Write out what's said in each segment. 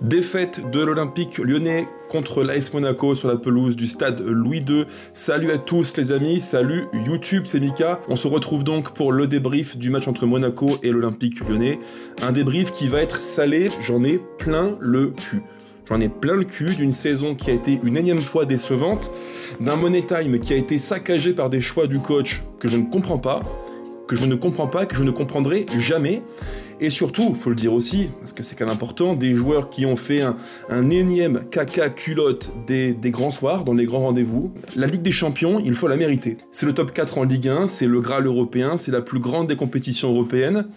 Défaite de l'Olympique lyonnais contre l'AS Monaco sur la pelouse du stade Louis II. Salut à tous les amis, salut YouTube, c'est Mika. On se retrouve donc pour le débrief du match entre Monaco et l'Olympique lyonnais. Un débrief qui va être salé, j'en ai plein le cul. J'en ai plein le cul d'une saison qui a été une énième fois décevante, d'un Money Time qui a été saccagé par des choix du coach que je ne comprends pas, que je ne comprendrai jamais. Et surtout, faut le dire aussi, parce que c'est quand même important, des joueurs qui ont fait un énième caca culotte des grands soirs, dans les grands rendez-vous. La Ligue des Champions, il faut la mériter. C'est le top 4 en Ligue 1, c'est le Graal européen, c'est la plus grande des compétitions européennes,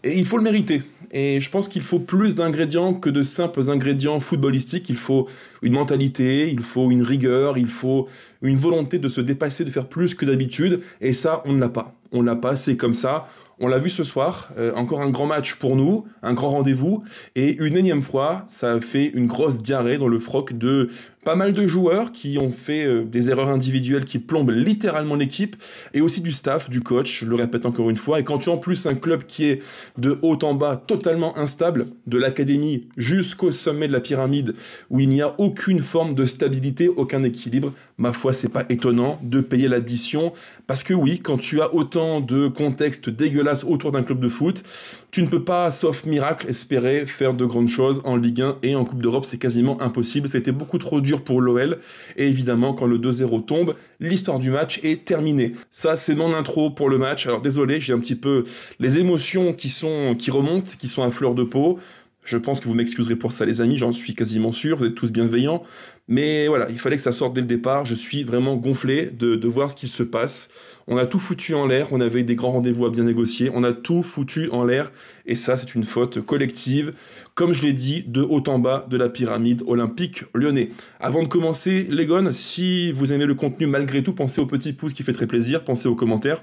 et il faut le mériter. Et je pense qu'il faut plus d'ingrédients que de simples ingrédients footballistiques. Il faut une mentalité, il faut une rigueur, il faut une volonté de se dépasser, de faire plus que d'habitude, et ça, on ne l'a pas. On ne l'a pas, c'est comme ça. On l'a vu ce soir, encore un grand match pour nous, un grand rendez-vous, et une énième fois, ça a fait une grosse diarrhée dans le froc de pas mal de joueurs qui ont fait des erreurs individuelles qui plombent littéralement l'équipe, et aussi du staff, du coach, je le répète encore une fois, et quand tu as en plus un club qui est de haut en bas totalement instable, de l'académie jusqu'au sommet de la pyramide, où il n'y a aucune forme de stabilité, aucun équilibre, ma foi, c'est pas étonnant de payer l'addition, parce que oui, quand tu as autant de contextes dégueulasses autour d'un club de foot, tu ne peux pas, sauf miracle, espérer faire de grandes choses en Ligue 1 et en Coupe d'Europe, c'est quasiment impossible, ça a été beaucoup trop dur pour l'OL, et évidemment, quand le 2-0 tombe, l'histoire du match est terminée. Ça, c'est mon intro pour le match, alors désolé, j'ai un petit peu les émotions qui remontent, qui sont à fleur de peau. Je pense que vous m'excuserez pour ça les amis, j'en suis quasiment sûr, vous êtes tous bienveillants, mais voilà, il fallait que ça sorte dès le départ, je suis vraiment gonflé de voir ce qu'il se passe. On a tout foutu en l'air, on avait des grands rendez-vous à bien négocier, on a tout foutu en l'air, et ça c'est une faute collective, comme je l'ai dit, de haut en bas de la pyramide olympique lyonnais. Avant de commencer, les gones, si vous aimez le contenu malgré tout, pensez au petit pouce qui fait très plaisir, pensez aux commentaires,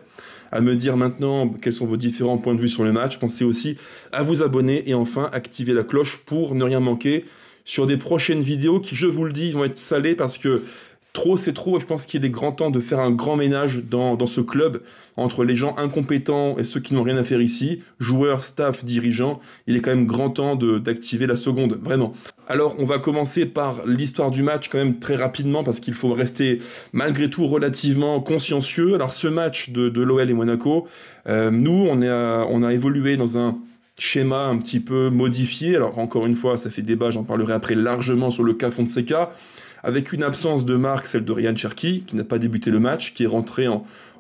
à me dire maintenant quels sont vos différents points de vue sur le match, pensez aussi à vous abonner et enfin activer la cloche pour ne rien manquer sur des prochaines vidéos qui, je vous le dis, vont être salées parce que trop c'est trop, et je pense qu'il est grand temps de faire un grand ménage dans ce club, entre les gens incompétents et ceux qui n'ont rien à faire ici, joueurs, staff, dirigeants, il est quand même grand temps d'activer la seconde, vraiment. Alors on va commencer par l'histoire du match quand même très rapidement, parce qu'il faut rester malgré tout relativement consciencieux. Alors ce match de l'OL et Monaco, nous on a évolué dans un schéma un petit peu modifié, alors encore une fois ça fait débat, j'en parlerai après largement sur le cas Fonseca, avec une absence de marque, celle de Ryan Cherki, qui n'a pas débuté le match, qui est rentré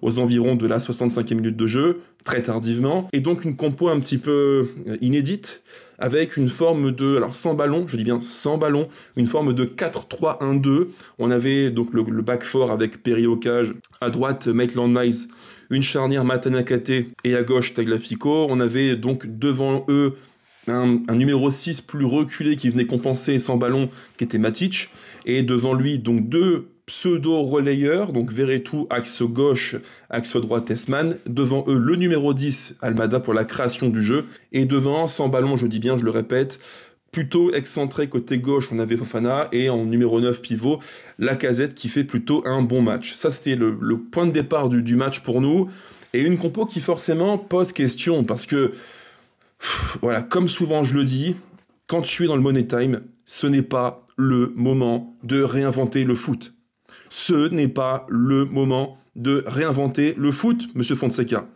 aux environs de la 65e minute de jeu, très tardivement, et donc une compo un petit peu inédite, avec une forme de, alors sans ballon, je dis bien sans ballon, une forme de 4-3-1-2, on avait donc le back four avec Perry au cage, à droite Maitland-Niles, une charnière Matanakate, et à gauche Tagliafico, on avait donc devant eux un numéro 6 plus reculé qui venait compenser sans ballon, qui était Matic, et devant lui, donc deux pseudo-relayeurs, donc Verretou, axe gauche, axe droite, Tessman, devant eux, le numéro 10, Almada, pour la création du jeu, et devant, sans ballon, je dis bien, je le répète, plutôt excentré côté gauche, on avait Fofana, et en numéro 9 pivot, Lacazette, qui fait plutôt un bon match. Ça, c'était le point de départ du match pour nous, et une compo qui forcément pose question, parce que voilà, comme souvent je le dis, quand tu es dans le Money Time, ce n'est pas le moment de réinventer le foot. Ce n'est pas le moment de réinventer le foot, monsieur Fonseca.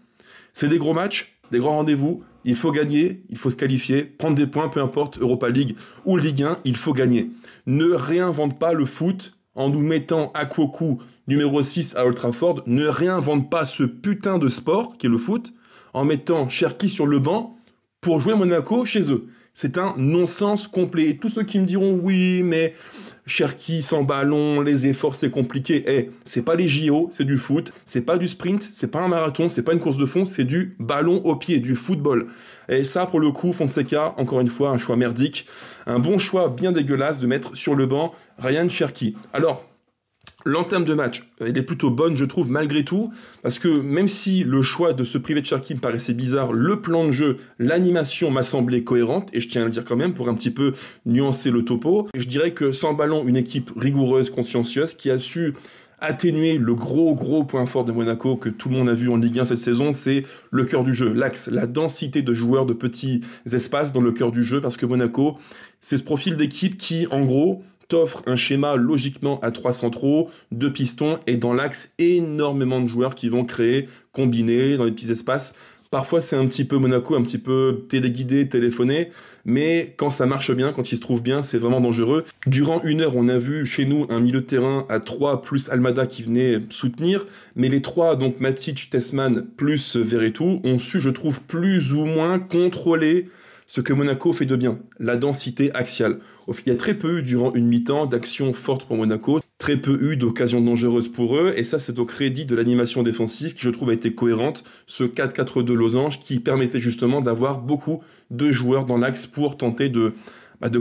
C'est des gros matchs, des grands rendez-vous, il faut gagner, il faut se qualifier, prendre des points, peu importe, Europa League ou Ligue 1, il faut gagner. Ne réinvente pas le foot en nous mettant Akwoku, numéro 6 à Old Trafford, ne réinvente pas ce putain de sport qui est le foot, en mettant Cherki sur le banc, pour jouer Monaco chez eux. C'est un non-sens complet. Et tous ceux qui me diront « Oui, mais Cherki sans ballon, les efforts, c'est compliqué. » C'est pas les JO, c'est du foot. C'est pas du sprint, c'est pas un marathon, c'est pas une course de fond, c'est du ballon au pied, du football. Et ça, pour le coup, Fonseca, encore une fois, un choix merdique. Un bon choix bien dégueulasse de mettre sur le banc Ryan Cherki. Alors, l'entame de match, elle est plutôt bonne, je trouve, malgré tout, parce que même si le choix de se priver de Cherki me paraissait bizarre, le plan de jeu, l'animation m'a semblé cohérente, et je tiens à le dire quand même pour un petit peu nuancer le topo. Je dirais que sans ballon, une équipe rigoureuse, consciencieuse, qui a su atténuer le gros point fort de Monaco que tout le monde a vu en Ligue 1 cette saison, c'est le cœur du jeu, l'axe, la densité de joueurs de petits espaces dans le cœur du jeu, parce que Monaco, c'est ce profil d'équipe qui, en gros, t'offre un schéma logiquement à 3 centraux, 2 pistons, et dans l'axe, énormément de joueurs qui vont créer, combiner dans les petits espaces. Parfois, c'est un petit peu Monaco, un petit peu téléguidé, téléphoné, mais quand ça marche bien, quand il se trouve bien, c'est vraiment dangereux. Durant 1 heure, on a vu chez nous un milieu de terrain à 3 plus Almada qui venait soutenir, mais les 3, donc Matic, Tessman plus Verretou, ont su, je trouve, plus ou moins contrôler ce que Monaco fait de bien, la densité axiale. Il y a très peu eu, durant une mi-temps, d'actions fortes pour Monaco, très peu eu d'occasions dangereuses pour eux, et ça c'est au crédit de l'animation défensive qui je trouve a été cohérente, ce 4-4-2 losange qui permettait justement d'avoir beaucoup de joueurs dans l'axe pour tenter de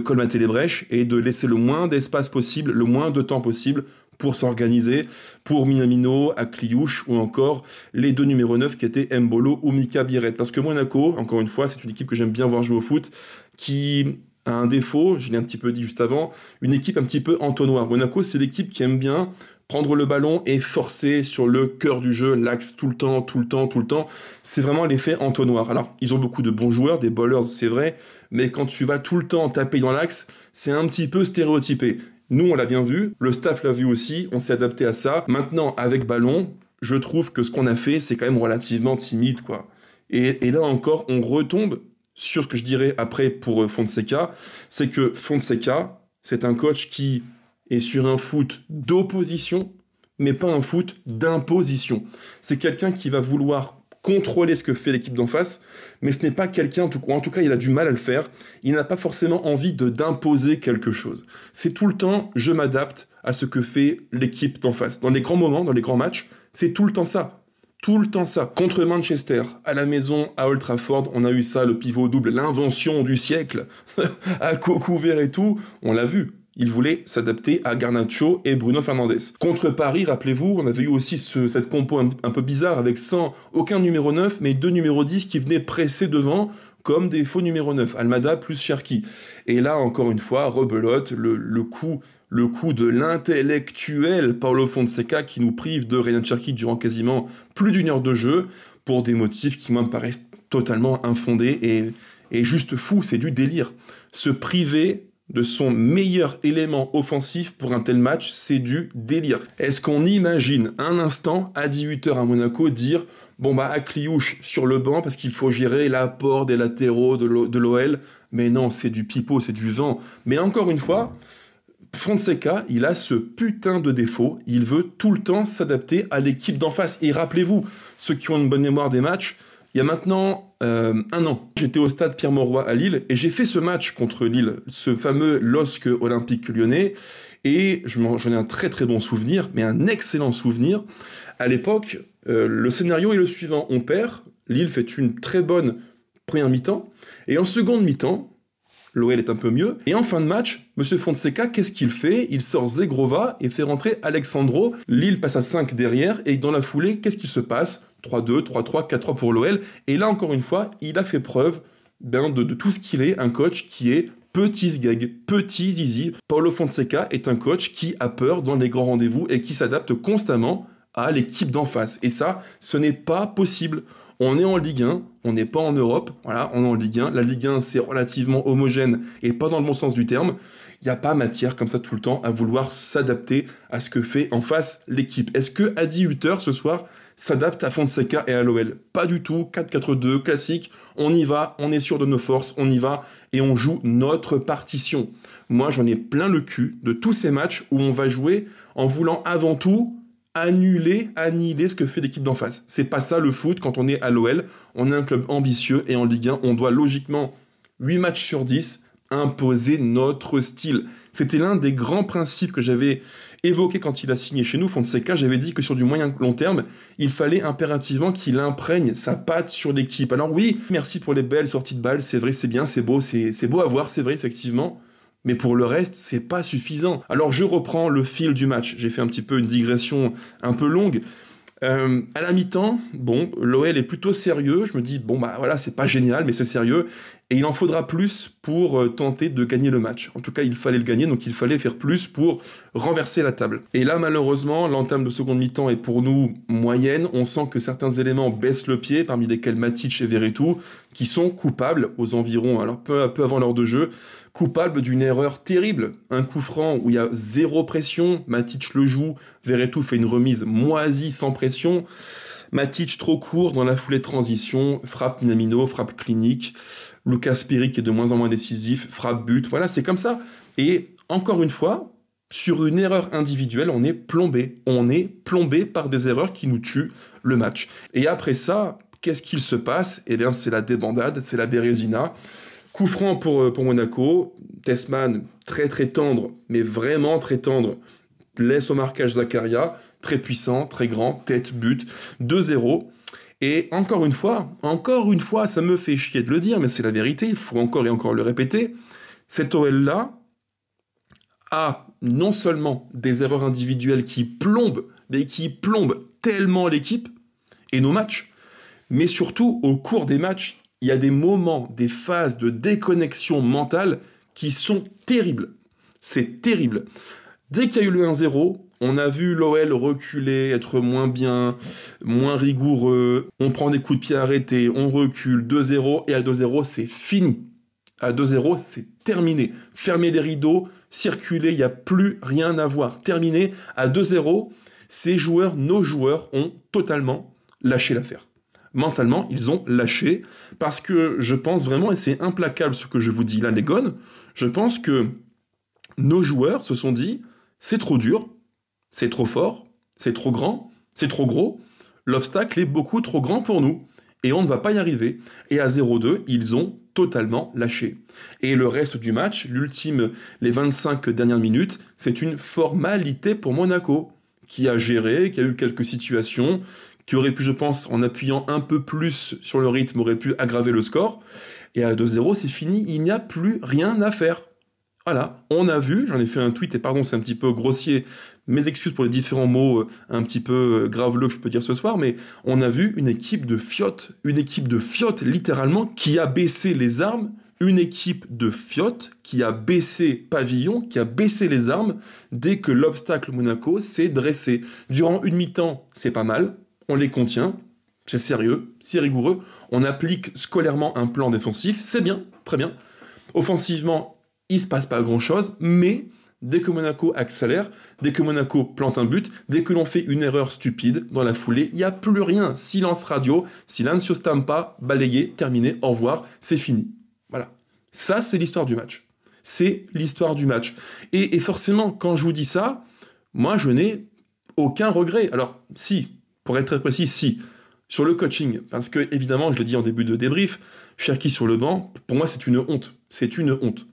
colmater les brèches et de laisser le moins d'espace possible, le moins de temps possible pour s'organiser, pour Minamino, Akliouche ou encore les 2 numéros 9 qui étaient Mbolo ou Mika Biret. Parce que Monaco, encore une fois, c'est une équipe que j'aime bien voir jouer au foot, qui a un défaut, je l'ai un petit peu dit juste avant, une équipe un petit peu entonnoir. Monaco, c'est l'équipe qui aime bien prendre le ballon et forcer sur le cœur du jeu, l'axe tout le temps. C'est vraiment l'effet entonnoir. Alors, ils ont beaucoup de bons joueurs, des ballers, c'est vrai, mais quand tu vas tout le temps taper dans l'axe, c'est un petit peu stéréotypé. Nous, on l'a bien vu, le staff l'a vu aussi, on s'est adapté à ça. Maintenant, avec ballon, je trouve que ce qu'on a fait, c'est quand même relativement timide, quoi. Et là encore, on retombe sur ce que je dirais après pour Fonseca, c'est que Fonseca, c'est un coach qui est sur un foot d'opposition, mais pas un foot d'imposition. C'est quelqu'un qui va vouloir contrôler ce que fait l'équipe d'en face, mais ce n'est pas quelqu'un, en tout cas il a du mal à le faire, il n'a pas forcément envie d'imposer quelque chose. C'est tout le temps, je m'adapte à ce que fait l'équipe d'en face. Dans les grands moments, dans les grands matchs, c'est tout le temps ça. Tout le temps ça. Contre Manchester, à la maison, à Old Trafford, on a eu ça, le pivot double, l'invention du siècle, à couvert et tout, on l'a vu. Il voulait s'adapter à Garnacho et Bruno Fernandes. Contre Paris, rappelez-vous, on avait eu aussi cette compo un peu bizarre avec sans aucun numéro 9, mais 2 numéros 10 qui venaient presser devant comme des faux numéros 9. Almada plus Cherki. Et là, encore une fois, rebelote, le coup de l'intellectuel Paulo Fonseca qui nous prive de Ryan Cherki durant quasiment plus d'1 heure de jeu pour des motifs qui, moi, me paraissent totalement infondés et juste fous. C'est du délire. Se priver de son meilleur élément offensif pour un tel match, c'est du délire. Est-ce qu'on imagine un instant, à 18h à Monaco, dire « Bon bah, Akliouche sur le banc parce qu'il faut gérer l'apport des latéraux de l'OL », mais non, c'est du pipeau, c'est du vent. Mais encore une fois, Fonseca, il a ce putain de défaut, il veut tout le temps s'adapter à l'équipe d'en face. Et rappelez-vous, ceux qui ont une bonne mémoire des matchs, il y a maintenant 1 an, j'étais au stade Pierre-Mauroy à Lille et j'ai fait ce match contre Lille, ce fameux LOSC Olympique Lyonnais, et j'en ai un très très bon souvenir, mais un excellent souvenir. À l'époque, le scénario est le suivant, on perd, Lille fait une très bonne première mi-temps, et en seconde mi-temps, l'OL est un peu mieux, et en fin de match, M. Fonseca, qu'est-ce qu'il fait? Il sort Zegrova et fait rentrer Alexandro, Lille passe à 5 derrière, et dans la foulée, qu'est-ce qui se passe? 3-2, 3-3, 4-3 pour l'OL, et là encore une fois, il a fait preuve de tout ce qu'il est, un coach qui est petit sgeg, petit zizi. Paulo Fonseca est un coach qui a peur dans les grands rendez-vous et qui s'adapte constamment à l'équipe d'en face, et ça, ce n'est pas possible. On est en Ligue 1, on n'est pas en Europe, voilà, on est en Ligue 1, la Ligue 1 c'est relativement homogène et pas dans le bon sens du terme, il n'y a pas matière comme ça tout le temps à vouloir s'adapter à ce que fait en face l'équipe. Est-ce que à 18h ce soir s'adapte à Fonseca et à l'OL? Pas du tout, 4-4-2, classique, on y va, on est sûr de nos forces, on y va et on joue notre partition. Moi j'en ai plein le cul de tous ces matchs où on va jouer en voulant avant tout annihiler ce que fait l'équipe d'en face. C'est pas ça le foot quand on est à l'OL, on est un club ambitieux et en Ligue 1, on doit logiquement 8 matchs sur 10 imposer notre style. C'était l'un des grands principes que j'avais évoqué quand il a signé chez nous, Fonseca. J'avais dit que sur du moyen long terme, il fallait impérativement qu'il imprègne sa patte sur l'équipe. Alors oui, merci pour les belles sorties de balles, c'est vrai, c'est bien, c'est beau à voir, c'est vrai, effectivement. Mais pour le reste, c'est pas suffisant. Alors je reprends le fil du match. J'ai fait un petit peu une digression un peu longue. À la mi-temps, bon, l'OL est plutôt sérieux. Je me dis, bon bah voilà, c'est pas génial, mais c'est sérieux. Et il en faudra plus pour tenter de gagner le match. En tout cas, il fallait le gagner, donc il fallait faire plus pour renverser la table. Et là, malheureusement, l'entame de seconde mi-temps est pour nous moyenne. On sent que certains éléments baissent le pied, parmi lesquels Matic et Verretou, qui sont coupables aux environs, alors peu avant l'heure de jeu, coupables d'une erreur terrible. Un coup franc où il y a zéro pression, Matic le joue, Verretou fait une remise moisie sans pression. Matic trop court dans la foulée de transition, frappe Minamino, frappe clinique. Lucas Perry qui est de moins en moins décisif, frappe but, voilà, c'est comme ça. Et encore une fois, sur une erreur individuelle, on est plombé. On est plombé par des erreurs qui nous tuent le match. Et après ça, qu'est-ce qu'il se passe? Eh bien, c'est la débandade, c'est la bérésina. Coup franc pour Monaco. Tessman, très très tendre, mais vraiment très tendre, laisse au marquage Zakaria, très puissant, très grand, tête, but, 2-0. Et encore une fois, ça me fait chier de le dire, mais c'est la vérité, il faut encore et encore le répéter, cet OL-là a non seulement des erreurs individuelles qui plombent tellement l'équipe et nos matchs, mais surtout, au cours des matchs, il y a des moments, des phases de déconnexion mentale qui sont terribles. C'est terrible. Dès qu'il y a eu le 1-0, on a vu l'OL reculer, être moins bien, moins rigoureux, on prend des coups de pied arrêtés, on recule, 2-0, et à 2-0, c'est fini. À 2-0, c'est terminé. Fermez les rideaux, circulez, il n'y a plus rien à voir. Terminé. À 2-0, nos joueurs, ont totalement lâché l'affaire. Mentalement, ils ont lâché, parce que je pense vraiment, et c'est implacable ce que je vous dis là, les gones, je pense que nos joueurs se sont dit, c'est trop dur, c'est trop fort, c'est trop grand, c'est trop gros, l'obstacle est beaucoup trop grand pour nous, et on ne va pas y arriver. Et à 0-2, ils ont totalement lâché. Et le reste du match, les 25 dernières minutes, c'est une formalité pour Monaco, qui a géré, qui a eu quelques situations, qui aurait pu, je pense, en appuyant un peu plus sur le rythme, aurait pu aggraver le score. Et à 2-0, c'est fini, il n'y a plus rien à faire. Voilà, on a vu, j'en ai fait un tweet, et pardon, c'est un petit peu grossier, mes excuses pour les différents mots un petit peu graveleux que je peux dire ce soir, mais on a vu une équipe de fiottes littéralement, qui a baissé les armes, une équipe de fiottes qui a baissé pavillon, qui a baissé les armes, dès que l'obstacle Monaco s'est dressé. Durant une mi-temps, c'est pas mal, on les contient, c'est sérieux, c'est rigoureux, on applique scolairement un plan défensif, c'est bien, très bien. Offensivement, il se passe pas grand-chose, mais dès que Monaco accélère, dès que Monaco plante un but, dès que l'on fait une erreur stupide dans la foulée, il n'y a plus rien. Silence radio, Silencio Stampa, balayé, terminé, au revoir, c'est fini. Voilà. Ça, c'est l'histoire du match. C'est l'histoire du match. Et forcément, quand je vous dis ça, moi, je n'ai aucun regret. Alors, si, pour être très précis, si. Sur le coaching, parce que, évidemment, je l'ai dit en début de débrief, Cherki sur le banc, pour moi, c'est une honte. C'est une honte.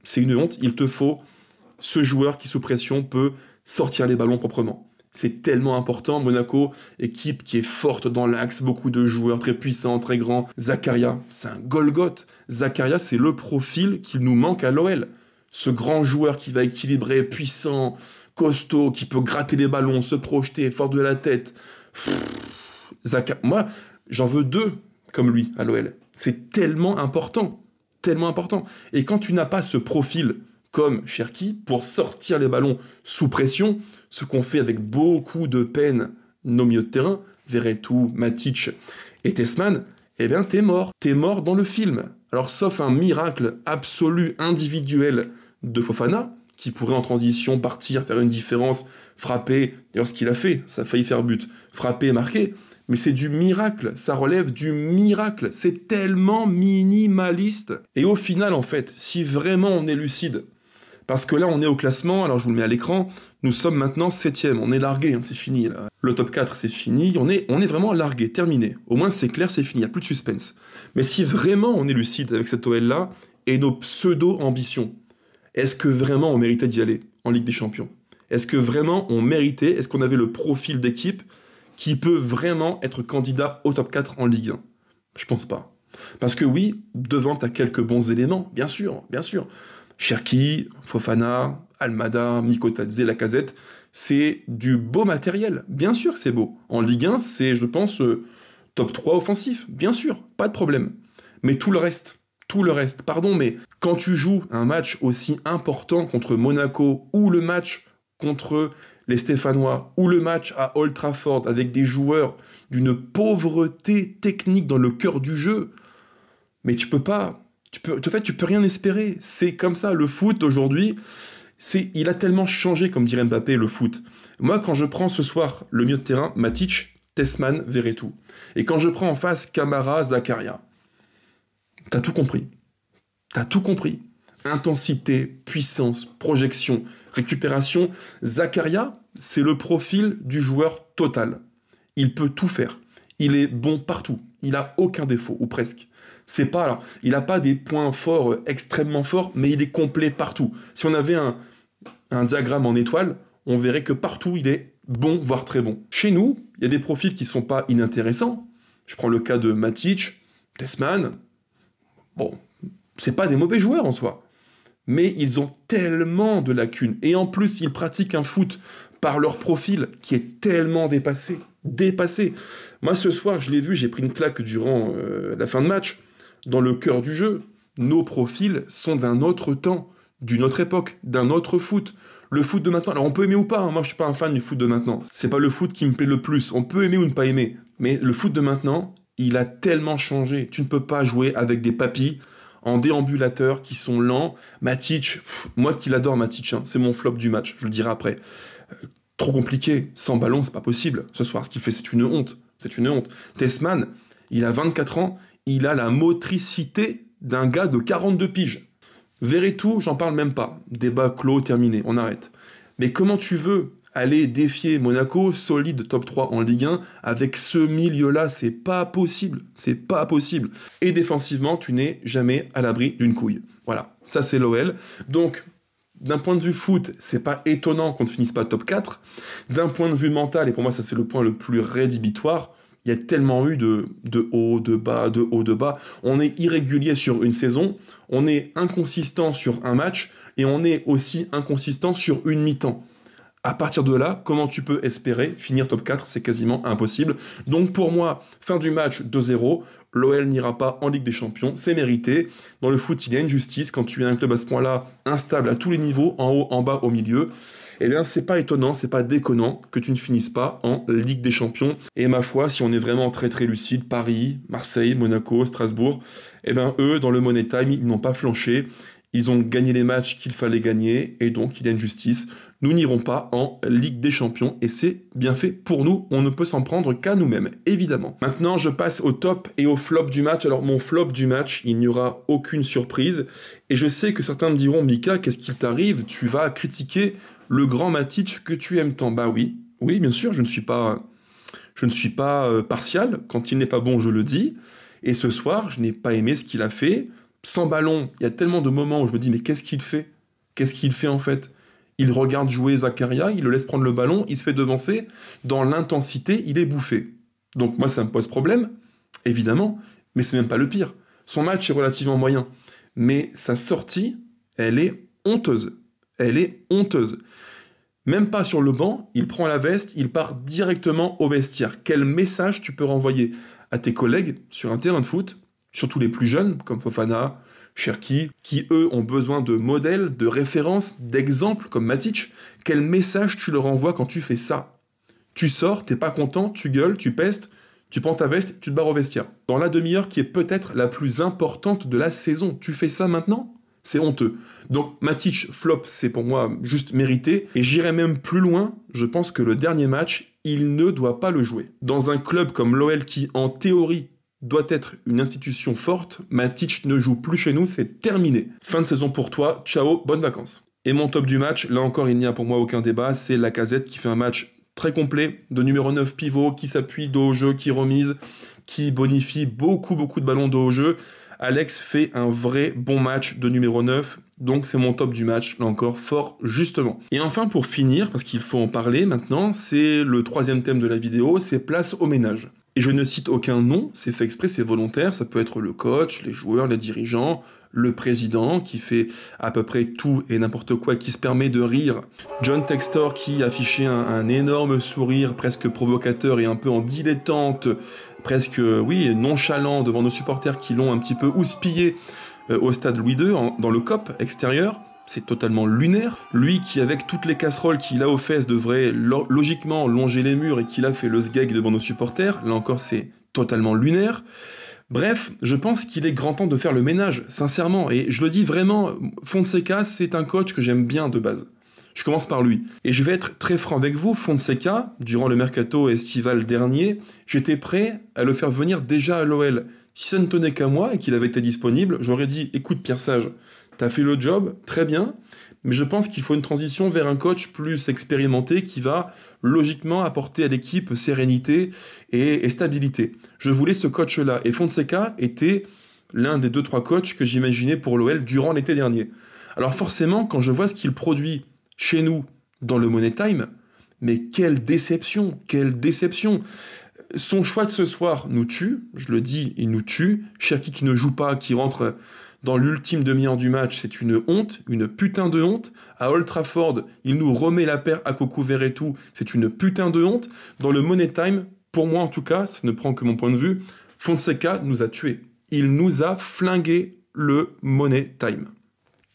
C'est une honte, il te faut ce joueur qui, sous pression, peut sortir les ballons proprement. C'est tellement important. Monaco, équipe qui est forte dans l'axe, beaucoup de joueurs très puissants, très grands. Zakaria, c'est un Golgoth. Zakaria, c'est le profil qu'il nous manque à l'OL. Ce grand joueur qui va équilibrer, puissant, costaud, qui peut gratter les ballons, se projeter, fort de la tête. Moi, j'en veux 2 comme lui à l'OL. C'est tellement important. Tellement important. Et quand tu n'as pas ce profil comme Cherki pour sortir les ballons sous pression, ce qu'on fait avec beaucoup de peine nos milieux de terrain, Verretou, Matic et Tessman, eh bien t'es mort. T'es mort dans le film. Alors sauf un miracle absolu, individuel de Fofana, qui pourrait en transition partir, faire une différence, frapper, d'ailleurs ce qu'il a fait, ça a failli faire but, frapper, marquer, mais c'est du miracle, ça relève du miracle, c'est tellement minimaliste. Et au final, en fait, si vraiment on est lucide, parce que là on est au classement, alors je vous le mets à l'écran, nous sommes maintenant 7e, on est largué, hein, c'est fini. Là. Le top 4 c'est fini, on est vraiment largué, terminé. Au moins c'est clair, c'est fini, il n'y a plus de suspense. Mais si vraiment on est lucide avec cette OL-là, et nos pseudo-ambitions, est-ce que vraiment on méritait d'y aller en Ligue des Champions? Est-ce que vraiment on méritait, est-ce qu'on avait le profil d'équipe qui peut vraiment être candidat au top 4 en Ligue 1? Je pense pas. Parce que oui, devant t'as quelques bons éléments, bien sûr. Cherki, Fofana, Almada, Mikotadze, Lacazette, c'est du beau matériel. Bien sûr que c'est beau. En Ligue 1, c'est, je pense, top 3 offensif. Bien sûr, pas de problème. Mais tout le reste, tout le reste. Pardon, mais quand tu joues un match aussi important contre Monaco, ou le match contre les Stéphanois, ou le match à Old Trafford, avec des joueurs d'une pauvreté technique dans le cœur du jeu, mais tu peux pas... En fait, tu peux rien espérer. C'est comme ça, le foot aujourd'hui, il a tellement changé, comme dirait Mbappé, le foot. Moi, quand je prends ce soir le milieu de terrain, Matic, Tessman, Verretou, et quand je prends en face Camara, Zakaria, t'as tout compris. T'as tout compris. Intensité, puissance, projection, récupération. Zakaria, c'est le profil du joueur total. Il peut tout faire. Il est bon partout. Il a aucun défaut, ou presque. C'est pas, alors, il n'a pas des points forts extrêmement forts, mais il est complet partout. Si on avait un diagramme en étoile, on verrait que partout il est bon, voire très bon. Chez nous, il y a des profils qui sont pas inintéressants. Je prends le cas de Matic, Tessman. Bon, c'est pas des mauvais joueurs en soi, mais ils ont tellement de lacunes. Et en plus, ils pratiquent un foot par leur profil qui est tellement dépassé. Moi, ce soir, je l'ai vu, j'ai pris une claque durant la fin de match. Dans le cœur du jeu, nos profils sont d'un autre temps, d'une autre époque, d'un autre foot. Le foot de maintenant, alors on peut aimer ou pas, hein, moi je suis pas un fan du foot de maintenant. C'est pas le foot qui me plaît le plus, on peut aimer ou ne pas aimer. Mais le foot de maintenant, il a tellement changé. Tu ne peux pas jouer avec des papis en déambulateur qui sont lents. Matic, moi qui l'adore Matic, hein, c'est mon flop du match, je le dirai après. Trop compliqué, sans ballon, c'est pas possible. Ce soir, ce qu'il fait, c'est une honte. C'est une honte. Tessman, il a 24 ans, il a la motricité d'un gars de 42 piges. Verretou, j'en parle même pas. Débat clos, terminé, on arrête. Mais comment tu veux aller défier Monaco, solide top 3 en Ligue 1, avec ce milieu-là? C'est pas possible. C'est pas possible. Et défensivement, tu n'es jamais à l'abri d'une couille. Voilà, ça c'est l'OL. Donc, d'un point de vue foot, c'est pas étonnant qu'on ne finisse pas top 4. D'un point de vue mental, et pour moi ça c'est le point le plus rédhibitoire, il y a tellement eu de haut, de bas, de haut, de bas. On est irrégulier sur une saison, on est inconsistant sur un match, et on est aussi inconsistant sur une mi-temps. À partir de là, comment tu peux espérer finir top 4? C'est quasiment impossible. Donc pour moi, fin du match 2-0, l'OL n'ira pas en Ligue des Champions, c'est mérité. Dans le foot, il y a une justice. Quand tu es un club à ce point-là, instable à tous les niveaux, en haut, en bas, au milieu, eh bien, c'est pas étonnant, c'est pas déconnant que tu ne finisses pas en Ligue des Champions. Et ma foi, si on est vraiment très très lucide, Paris, Marseille, Monaco, Strasbourg, eh bien, eux, dans le Money Time, ils n'ont pas flanché. Ils ont gagné les matchs qu'il fallait gagner, et donc il y a une justice. Nous n'irons pas en Ligue des Champions, et c'est bien fait pour nous. On ne peut s'en prendre qu'à nous-mêmes, évidemment. Maintenant, je passe au top et au flop du match. Alors, mon flop du match, il n'y aura aucune surprise. Et je sais que certains me diront, Mika, qu'est-ce qu'il t'arrive? Tu vas critiquer le grand Matic que tu aimes tant. Bah oui, bien sûr, je ne suis pas partial. Quand il n'est pas bon, je le dis. Et ce soir, je n'ai pas aimé ce qu'il a fait. Sans ballon, il y a tellement de moments où je me dis, mais qu'est-ce qu'il fait? Qu'est-ce qu'il fait en fait? Il regarde jouer Zakaria, il le laisse prendre le ballon, il se fait devancer. Dans l'intensité, il est bouffé. Donc moi, ça me pose problème, évidemment, mais c'est même pas le pire. Son match est relativement moyen. Mais sa sortie, elle est honteuse. Elle est honteuse. Même pas sur le banc, il prend la veste, il part directement au vestiaire. Quel message tu peux renvoyer à tes collègues sur un terrain de foot, surtout les plus jeunes, comme Fofana, Cherki, qui eux ont besoin de modèles, de références, d'exemples, comme Matic. Quel message tu leur envoies quand tu fais ça? Tu sors, t'es pas content, tu gueules, tu pestes, tu prends ta veste, tu te barres au vestiaire. Dans la demi-heure qui est peut-être la plus importante de la saison, tu fais ça maintenant? C'est honteux. Donc Matic, flop, c'est pour moi juste mérité. Et j'irai même plus loin, je pense que le dernier match, il ne doit pas le jouer. Dans un club comme l'OL qui, en théorie, doit être une institution forte, Matic ne joue plus chez nous, c'est terminé. Fin de saison pour toi, ciao, bonnes vacances. Et mon top du match, là encore il n'y a pour moi aucun débat, c'est Lacazette qui fait un match très complet, de numéro 9 pivot, qui s'appuie dos au jeu, qui remise, qui bonifie beaucoup de ballons dos au jeu. Alex fait un vrai bon match de numéro 9, donc c'est mon top du match, là encore fort justement. Et enfin pour finir, parce qu'il faut en parler maintenant, c'est le troisième thème de la vidéo, c'est place au ménage. Et je ne cite aucun nom, c'est fait exprès, c'est volontaire, ça peut être le coach, les joueurs, les dirigeants, le président qui fait à peu près tout et n'importe quoi, qui se permet de rire. John Textor qui affichait un énorme sourire presque provocateur et un peu en dilettante, presque, oui, nonchalant devant nos supporters qui l'ont un petit peu houspillé au stade Louis II, dans le COP extérieur. C'est totalement lunaire. Lui qui, avec toutes les casseroles qu'il a aux fesses, devrait logiquement longer les murs et qu'il a fait le sgeg devant nos supporters, là encore c'est totalement lunaire. Bref, je pense qu'il est grand temps de faire le ménage, sincèrement, et je le dis vraiment, Fonseca, c'est un coach que j'aime bien de base. Je commence par lui. Et je vais être très franc avec vous, Fonseca, durant le mercato estival dernier, j'étais prêt à le faire venir déjà à l'OL. Si ça ne tenait qu'à moi et qu'il avait été disponible, j'aurais dit, écoute Pierre Sage, t'as fait le job, très bien, mais je pense qu'il faut une transition vers un coach plus expérimenté qui va logiquement apporter à l'équipe sérénité et stabilité. Je voulais ce coach-là, et Fonseca était l'un des 2-3 coachs que j'imaginais pour l'OL durant l'été dernier. Alors forcément, quand je vois ce qu'il produit chez nous dans le Money Time, mais quelle déception, quelle déception! Son choix de ce soir nous tue, je le dis, il nous tue. Cherki qui ne joue pas, qui rentre dans l'ultime demi-heure du match, c'est une honte, une putain de honte. À Old Trafford, il nous remet la paire à Cocu Verretou, c'est une putain de honte. Dans le Money Time, pour moi en tout cas, ça ne prend que mon point de vue, Fonseca nous a tués. Il nous a flingué le Money Time.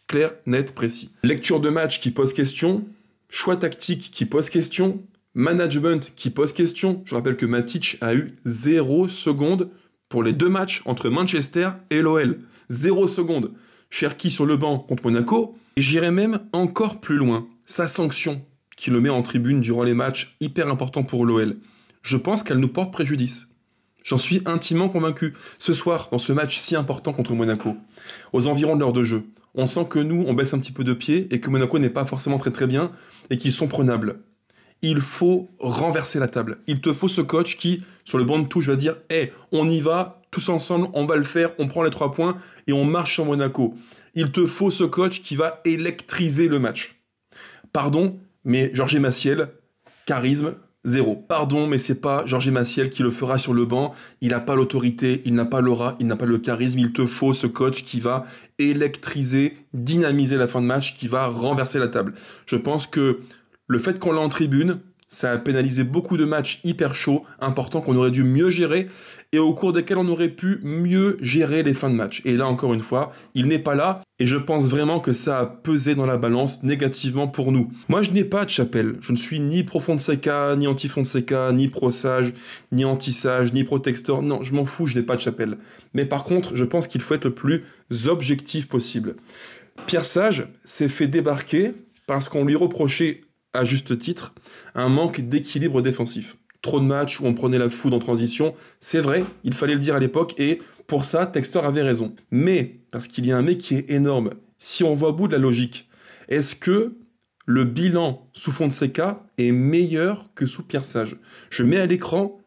Clair, net, précis. Lecture de match qui pose question, choix tactique qui pose question, management qui pose question. Je rappelle que Matic a eu 0 seconde pour les 2 matchs entre Manchester et l'OL. 0 seconde. Cherki sur le banc contre Monaco. Et j'irais même encore plus loin. Sa sanction qui le met en tribune durant les matchs hyper importants pour l'OL. Je pense qu'elle nous porte préjudice. J'en suis intimement convaincu. Ce soir, dans ce match si important contre Monaco, aux environs de l'heure de jeu, on sent que nous, on baisse un petit peu de pied et que Monaco n'est pas forcément très très bien et qu'ils sont prenables. Il faut renverser la table. Il te faut ce coach qui, sur le banc de touche, va dire « Hey, on y va, tous ensemble, on va le faire, on prend les 3 points et on marche sur Monaco. » Il te faut ce coach qui va électriser le match. Pardon, mais Jorge Maciel, charisme, 0. Pardon, mais c'est pas Jorge Maciel qui le fera sur le banc. Il n'a pas l'autorité, il n'a pas l'aura, il n'a pas le charisme. Il te faut ce coach qui va électriser, dynamiser la fin de match, qui va renverser la table. Je pense que le fait qu'on l'a en tribune, ça a pénalisé beaucoup de matchs hyper chauds, importants qu'on aurait dû mieux gérer et au cours desquels on aurait pu mieux gérer les fins de match. Et là, encore une fois, il n'est pas là et je pense vraiment que ça a pesé dans la balance négativement pour nous. Moi, je n'ai pas de chapelle. Je ne suis ni pro-Fonseca, ni anti-Fonseca, ni pro-Sage, ni anti-Sage, ni pro-Textor. Non, je m'en fous, je n'ai pas de chapelle. Mais par contre, je pense qu'il faut être le plus objectif possible. Pierre Sage s'est fait débarquer parce qu'on lui reprochait à juste titre, un manque d'équilibre défensif. Trop de matchs où on prenait la foudre en transition, c'est vrai, il fallait le dire à l'époque, et pour ça, Textor avait raison. Mais, parce qu'il y a un mec qui est énorme, si on va au bout de la logique, est-ce que le bilan sous Fonseca est meilleur que sous Pierre Sage? Je mets à l'écran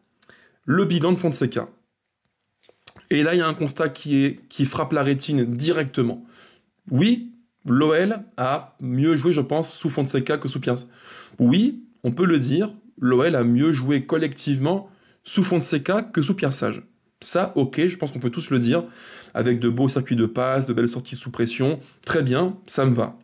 le bilan de Fonseca. Et là, il y a un constat qui frappe la rétine directement. Oui, l'OL a mieux joué, je pense, sous Fonseca que sous Pierre Sage. Oui, on peut le dire, l'OL a mieux joué collectivement sous Fonseca que sous Pierre Sage. Ça, ok, je pense qu'on peut tous le dire, avec de beaux circuits de passe, de belles sorties sous pression, très bien, ça me va.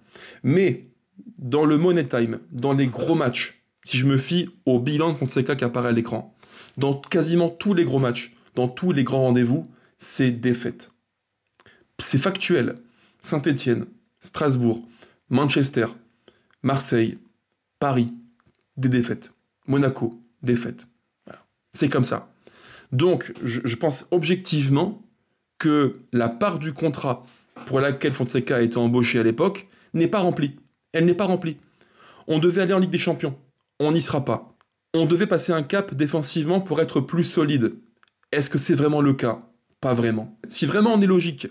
Mais, dans le Money Time, dans les gros matchs, si je me fie au bilan de Fonseca qui apparaît à l'écran, dans quasiment tous les gros matchs, dans tous les grands rendez-vous, c'est défaite. C'est factuel. Saint-Étienne, Strasbourg, Manchester, Marseille, Paris, des défaites. Monaco, défaites. Voilà. C'est comme ça. Donc, je pense objectivement que la part du contrat pour laquelle Fonseca a été embauché à l'époque n'est pas remplie. Elle n'est pas remplie. On devait aller en Ligue des Champions. On n'y sera pas. On devait passer un cap défensivement pour être plus solide. Est-ce que c'est vraiment le cas? Pas vraiment. Si vraiment on est logique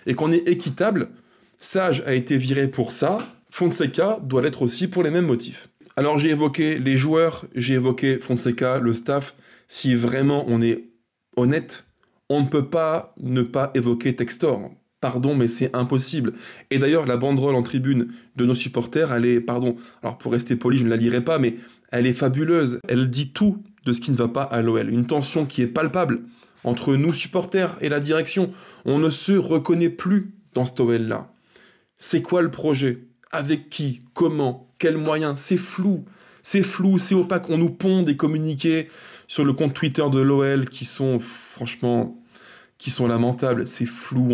et qu'on est équitable, Sage a été viré pour ça, Fonseca doit l'être aussi pour les mêmes motifs. Alors j'ai évoqué les joueurs, j'ai évoqué Fonseca, le staff. Si vraiment on est honnête, on ne peut pas ne pas évoquer Textor. Pardon, mais c'est impossible. Et d'ailleurs, la banderole en tribune de nos supporters, elle est, pardon, alors pour rester poli, je ne la lirai pas, mais elle est fabuleuse. Elle dit tout de ce qui ne va pas à l'OL. Une tension qui est palpable entre nous supporters et la direction. On ne se reconnaît plus dans cet OL-là. C'est quoi le projet? Avec qui? Comment? Quels moyens? C'est flou, c'est opaque. On nous pond des communiqués sur le compte Twitter de l'OL qui sont franchement qui sont lamentables, c'est flou,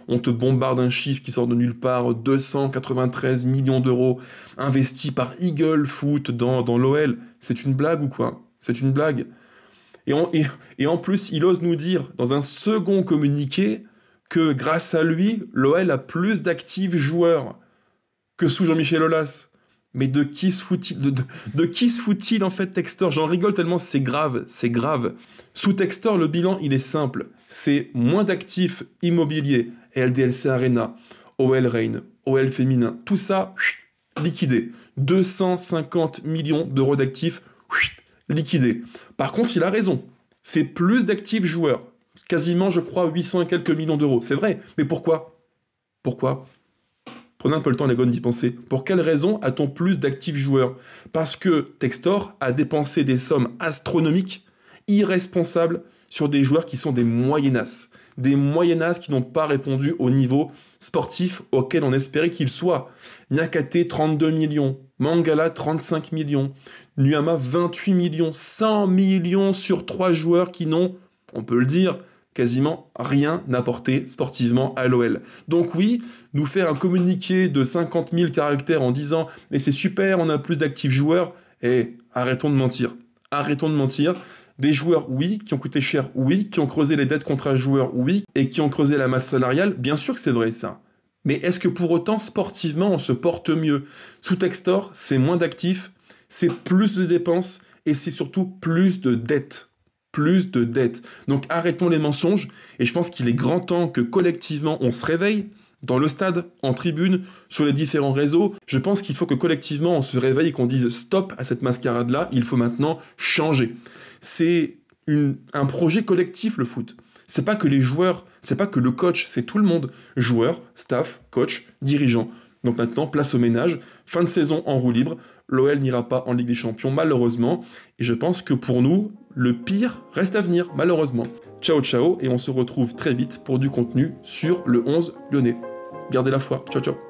on te bombarde un chiffre qui sort de nulle part, 293 millions d'euros investis par Eagle Foot dans l'OL. C'est une blague ou quoi? C'est une blague. Et en plus, il ose nous dire, dans un second communiqué, que grâce à lui, l'OL a plus d'actifs joueurs que sous Jean-Michel Aulas. Mais de qui se fout-il de qui se fout-il en fait, Textor? J'en rigole tellement c'est grave, c'est grave. Sous Textor, le bilan, il est simple. C'est moins d'actifs immobiliers, LDLC Arena, OL Reign, OL féminin, tout ça, liquidé. 250 millions d'euros d'actifs, liquidés. Par contre, il a raison. C'est plus d'actifs joueurs. Quasiment, je crois, 800 et quelques millions d'euros. C'est vrai, mais pourquoi? Pourquoi? Prenez un peu le temps, les gars, d'y penser. Pour quelle raison a-t-on plus d'actifs joueurs? Parce que Textor a dépensé des sommes astronomiques, irresponsables, sur des joueurs qui sont des moyennasses. Des moyennasses qui n'ont pas répondu au niveau sportif auquel on espérait qu'ils soient. Niakate, 32 millions. Mangala, 35 millions. Nuama, 28 millions. 100 millions sur 3 joueurs qui n'ont, on peut le dire, quasiment rien apporté sportivement à l'OL. Donc oui, nous faire un communiqué de 50 000 caractères en disant « mais c'est super, on a plus d'actifs joueurs », arrêtons de mentir. Arrêtons de mentir. Des joueurs, oui, qui ont coûté cher, oui, qui ont creusé les dettes contre un joueur, oui, et qui ont creusé la masse salariale, bien sûr que c'est vrai ça. Mais est-ce que pour autant, sportivement, on se porte mieux? Sous Textor, c'est moins d'actifs, c'est plus de dépenses, et c'est surtout plus de dettes. Plus de dettes. Donc arrêtons les mensonges, et je pense qu'il est grand temps que collectivement on se réveille, dans le stade, en tribune, sur les différents réseaux. Je pense qu'il faut que collectivement on se réveille et qu'on dise stop à cette mascarade-là, il faut maintenant changer. C'est un projet collectif le foot. C'est pas que les joueurs, c'est pas que le coach, c'est tout le monde. Joueurs, staff, coach, dirigeants. Donc maintenant, place au ménage, fin de saison en roue libre, l'OL n'ira pas en Ligue des Champions malheureusement, et je pense que pour nous, le pire reste à venir malheureusement. Ciao ciao, et on se retrouve très vite pour du contenu sur le 11 lyonnais. Gardez la foi, ciao ciao.